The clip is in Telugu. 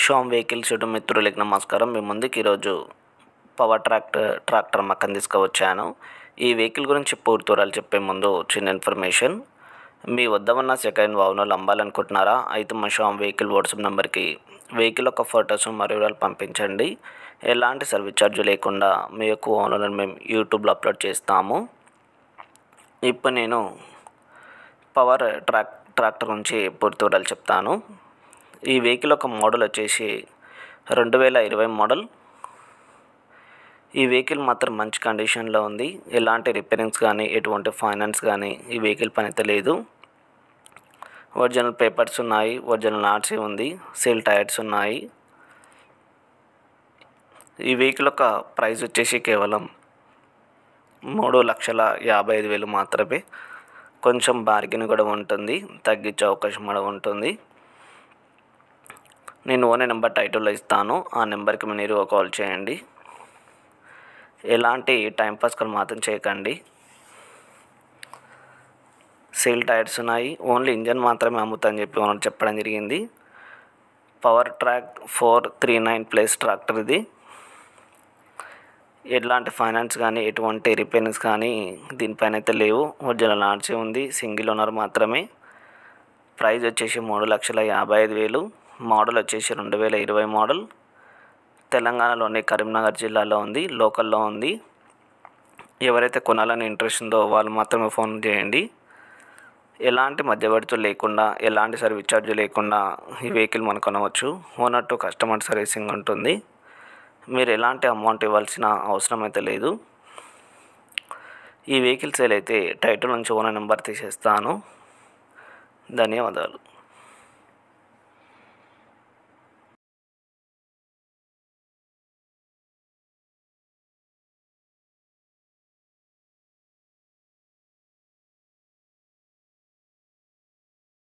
శ్యామ్ వెహికల్స్ యూట్యూబ్ మిత్రులకి నమస్కారం. మీ ముందుకు ఈరోజు పవర్ ట్రాక్టర్ అమ్మకానికి తీసుకువచ్చాను. ఈ వెహికల్ గురించి పూర్తి వివరాలు చెప్పే ముందు చిన్న ఇన్ఫర్మేషన్. మీ వద్ద ఉన్న సెకండ్ వాహనాలు అమ్మాలనుకుంటున్నారా? అయితే మా శ్యామ్ వెహికల్ వాట్సాప్ నెంబర్కి వెహికల్ యొక్క ఫొటోస్ మరియు వివరాలు పంపించండి. ఎలాంటి సర్వీస్ ఛార్జ్ లేకుండా మీ యొక్క వాహనాలను మేము యూట్యూబ్లో అప్లోడ్ చేస్తాము. ఇప్పుడు నేను పవర్ ట్రాక్టర్ గురించి పూర్తి వివరాలు చెప్తాను. ఈ వెహికల్ యొక్క మోడల్ వచ్చేసి 2020 మోడల్. ఈ వెహికల్ మాత్రం మంచి కండిషన్లో ఉంది. ఎలాంటి రిపేరింగ్స్ కానీ ఎటువంటి ఫైనాన్స్ కానీ ఈ వెహికల్ పని అయితే లేదు. ఒరిజినల్ పేపర్స్ ఉన్నాయి, ఒరిజినల్ ఆర్సీ ఉంది, సేల్ టైర్స్ ఉన్నాయి. ఈ వెహికల్ యొక్క ప్రైస్ వచ్చేసి కేవలం 3,55,000 మాత్రమే. కొంచెం బార్గెన్ కూడా ఉంటుంది, తగ్గించే అవకాశం కూడా ఉంటుంది. నేను ఓనర్ నెంబర్ టైటిల్లో ఇస్తాను, ఆ నెంబర్కి మీరు కాల్ చేయండి. ఎలాంటి టైంపాస్ కూడా మాత్రం చేయకండి. సేల్ టైర్స్ ఉన్నాయి, ఓన్లీ ఇంజన్ మాత్రమే అమ్ముతానని చెప్పి ఓనర్ చెప్పడం జరిగింది. పవర్ ట్రాక్ 439 ప్లస్ ట్రాక్టర్ ఇది. ఎలాంటి ఫైనాన్స్ కానీ ఎటువంటి రిపేరింగ్స్ కానీ దీనిపైన అయితే లేవు. ఒరిజినల్ ఆర్సీ ఉంది, సింగిల్ ఓనర్ మాత్రమే. ప్రైస్ వచ్చేసి 3,55,000. మోడల్ వచ్చేసి 2020 మోడల్. తెలంగాణలోని కరీంనగర్ జిల్లాలో ఉంది, లోకల్లో ఉంది. ఎవరైతే కొనాలని ఇంట్రెస్ట్ ఉందో వాళ్ళు మాత్రమే ఫోన్ చేయండి. ఎలాంటి మధ్యవర్తులు లేకుండా, ఎలాంటి సర్వీస్ ఛార్జ్ లేకుండా ఈ వెహికల్ మనం కొనవచ్చు. ఓనర్ టు కస్టమర్ సర్వీసింగ్ ఉంటుంది. మీరు ఎలాంటి అమౌంట్ ఇవ్వాల్సిన అవసరం అయితే లేదు. ఈ వెహికల్ సేల్ అయితే టైటిల్ నుంచి ఓనర్ నెంబర్ తీసేస్తాను. ధన్యవాదాలు.